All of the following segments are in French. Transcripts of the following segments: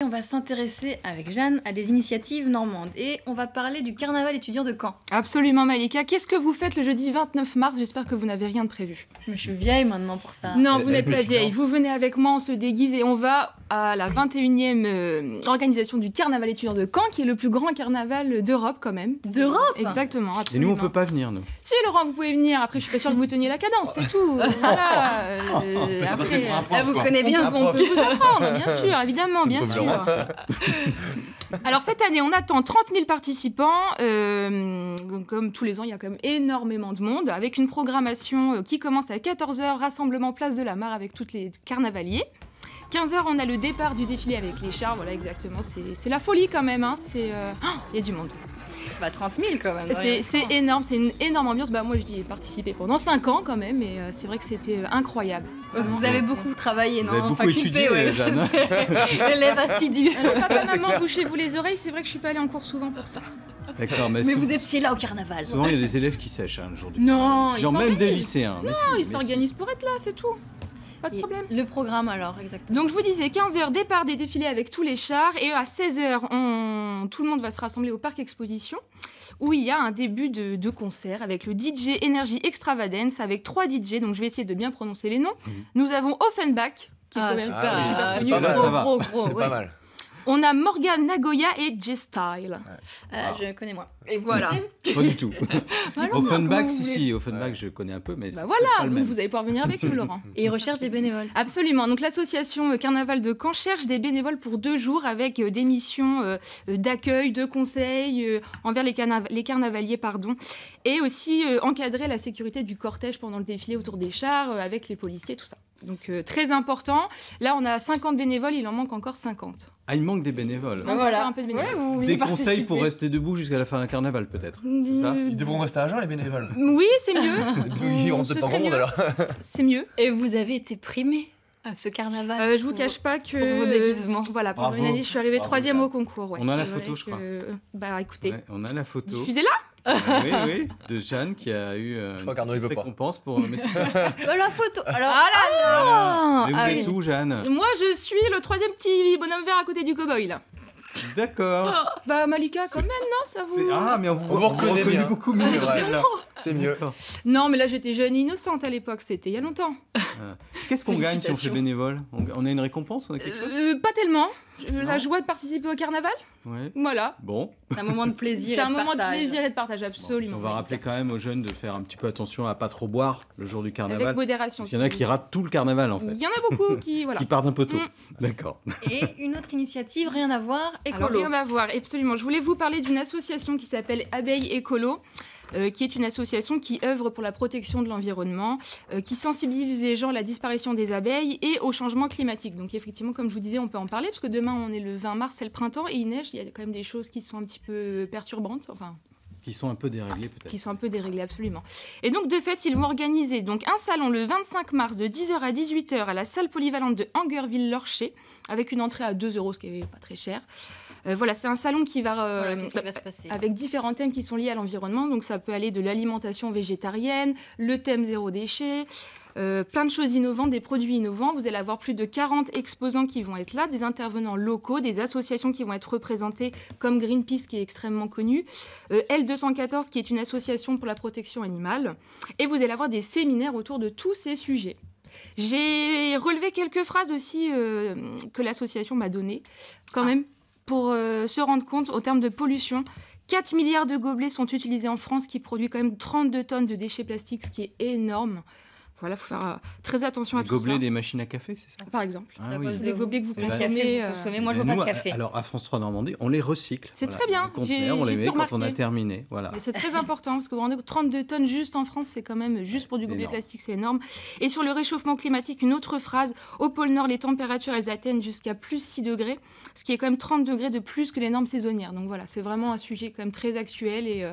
On va s'intéresser avec Jeanne à des initiatives normandes et on va parler du carnaval étudiant de Caen. Absolument Malika. Qu'est-ce que vous faites le jeudi 29 mars? J'espère que vous n'avez rien de prévu. Mais je suis vieille maintenant pour ça. Non, vous n'êtes pas vieille. Vous venez avec moi, on se déguise et on va à la 21e organisation du carnaval étudiant de Caen, qui est le plus grand carnaval d'Europe quand même. D'Europe? Exactement, absolument. Et nous, on peut pas venir, nous. Si Laurent, vous pouvez venir. Après, je suis pas sûre que vous teniez la cadence, c'est tout. Voilà. Elle vous connaît bien. On peut vous apprendre, bien sûr, évidemment, bien sûr. Alors cette année, on attend 30 000 participants. Comme tous les ans, il y a quand même énormément de monde, avec une programmation qui commence à 14 h, rassemblement place de la Mare avec tous les carnavaliers. 15 h, on a le départ du défilé avec les chars. Voilà, exactement. C'est la folie quand même. Hein. Il y a du monde. Bah 30 000 quand même. C'est énorme, c'est une énorme ambiance. Bah, moi, j'y ai participé pendant 5 ans quand même, et c'est vrai que c'était incroyable. Vous avez beaucoup travaillé, non? Vous avez beaucoup étudié, Jeanne. Élève assidue. Papa, maman, bouchez-vous les oreilles. C'est vrai que je suis pas allée en cours souvent pour ça. D'accord, mais vous étiez là au carnaval. Souvent, il y a des élèves qui sèchent le jour du Non, genre même des lycéens. Non, ils s'organisent pour être là, c'est tout. Pas de problème. Le programme alors, exactement. Donc je vous disais, 15 h, départ des défilés avec tous les chars, et à 16 h, tout le monde va se rassembler au Parc Exposition, où il y a un début de concert avec le DJ Energy Extravagance, avec 3 DJ, donc je vais essayer de bien prononcer les noms. Nous avons Offenbach, qui est quand même super gros, pas mal. On a Morgan Nagoya et J-Style. Je connais moins. Et voilà. Pas du tout. Offenbach, si, Offenbach, je connais un peu, mais bah voilà, donc vous allez pouvoir venir avec nous, Laurent. Et ils recherchent des bénévoles. Absolument. Donc l'association Carnaval de Caen cherche des bénévoles pour 2 jours avec des missions d'accueil, de conseil envers les carnavaliers, et aussi encadrer la sécurité du cortège pendant le défilé autour des chars avec les policiers, tout ça. Donc très important. Là, on a 50 bénévoles, il en manque encore 50. Ah, il manque des bénévoles. Bah voilà. Un peu de bénévoles. Des conseils pour rester debout jusqu'à la fin d'un carnaval, peut-être. C'est ça? Ils devront rester à jeun, les bénévoles. Oui, c'est mieux. Ils auront peut-être pas grand monde alors. C'est mieux. Et vous avez été primée à ce carnaval. Je vous cache pas que pour vos déguisements. Voilà, pendant une année, je suis arrivée 3e au concours. Ouais. On a la photo, je crois. Bah écoutez, ouais, on a la photo. diffusez-la. Oui, de Jeanne qui a eu une récompense pour la photo. Alors, mais vous êtes où, Jeanne? Moi, je suis le 3e petit bonhomme vert à côté du cow-boy, là. D'accord. Bah Malika, quand même, non? Ça vous... Ah, mais on vous reconnaît beaucoup mieux. C'est mieux. Non, mais là, j'étais jeune innocente à l'époque, c'était il y a longtemps. Qu'est-ce qu'on gagne si on fait bénévole? On a une récompense? On a quelque chose? Pas tellement. La joie de participer au carnaval. Ouais. Voilà. Bon. C'est un moment de plaisir. C'est un moment de plaisir et de partage, absolument. On va rappeler quand même aux jeunes de faire un petit peu attention à pas trop boire le jour du carnaval. Avec modération. Parce qu'il y en a qui ratent tout le carnaval, en fait. Il y en a beaucoup qui, voilà. qui partent un peu tôt. D'accord. Et une autre initiative, rien à voir, écolo. Alors, rien à voir, absolument. Je voulais vous parler d'une association qui s'appelle Abeilles Écolo. Qui est une association qui œuvre pour la protection de l'environnement, qui sensibilise les gens à la disparition des abeilles et au changement climatique. Donc effectivement, comme je vous disais, on peut en parler, parce que demain, on est le 20 mars, c'est le printemps, et il neige, il y a quand même des choses qui sont un petit peu perturbantes, enfin... Qui sont un peu déréglées, peut-être. Qui sont un peu déréglées, absolument. Et donc, de fait, ils vont organiser donc, un salon le 25 mars de 10 h à 18 h à la salle polyvalente de Angerville-Lorcher, avec une entrée à 2 €, ce qui n'est pas très cher. Voilà, c'est un salon qui va, se passer, avec différents thèmes qui sont liés à l'environnement. Donc, ça peut aller de l'alimentation végétarienne, le thème zéro déchet, plein de choses innovantes, des produits innovants. Vous allez avoir plus de 40 exposants qui vont être là, des intervenants locaux, des associations qui vont être représentées, comme Greenpeace, qui est extrêmement connu, L214, qui est une association pour la protection animale. Et vous allez avoir des séminaires autour de tous ces sujets. J'ai relevé quelques phrases aussi que l'association m'a données, quand même, pour se rendre compte, au terme de pollution, 4 milliards de gobelets sont utilisés en France, qui produit quand même 32 tonnes de déchets plastiques, ce qui est énorme. Voilà, il faut faire très attention à tout ça. Les gobelets des machines à café, c'est ça? Par exemple. Ah, oui. Les gobelets que vous consommez. Moi, je ne bois pas de café. Alors, à France 3 Normandie, on les recycle. C'est très bien. On les met quand on a terminé. Voilà. Mais c'est très important, parce que vous vous rendez compte, 32 tonnes juste en France, c'est quand même, juste pour du gobelet plastique, c'est énorme. Et sur le réchauffement climatique, une autre phrase. Au pôle Nord, les températures, elles atteignent jusqu'à plus 6 degrés, ce qui est quand même 30 degrés de plus que les normes saisonnières. Donc voilà, c'est vraiment un sujet quand même très actuel et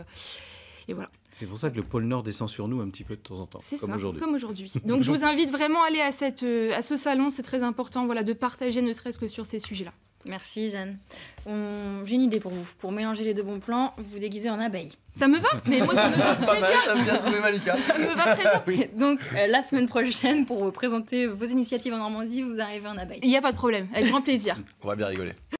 voilà. C'est pour ça que le pôle Nord descend sur nous un petit peu de temps en temps, comme aujourd'hui. Donc je vous invite vraiment à aller à ce salon, c'est très important, voilà, de partager ne serait-ce que sur ces sujets-là. Merci Jeanne. J'ai une idée pour vous. Pour mélanger les deux bons plans, vous déguisez en abeille. Ça me va, mais moi ça me va très bien. T'as bien trouvé Malika. Ça me va très bien. Oui. Donc la semaine prochaine, pour présenter vos initiatives en Normandie, vous arrivez en abeille. Il n'y a pas de problème, avec grand plaisir. On va bien rigoler.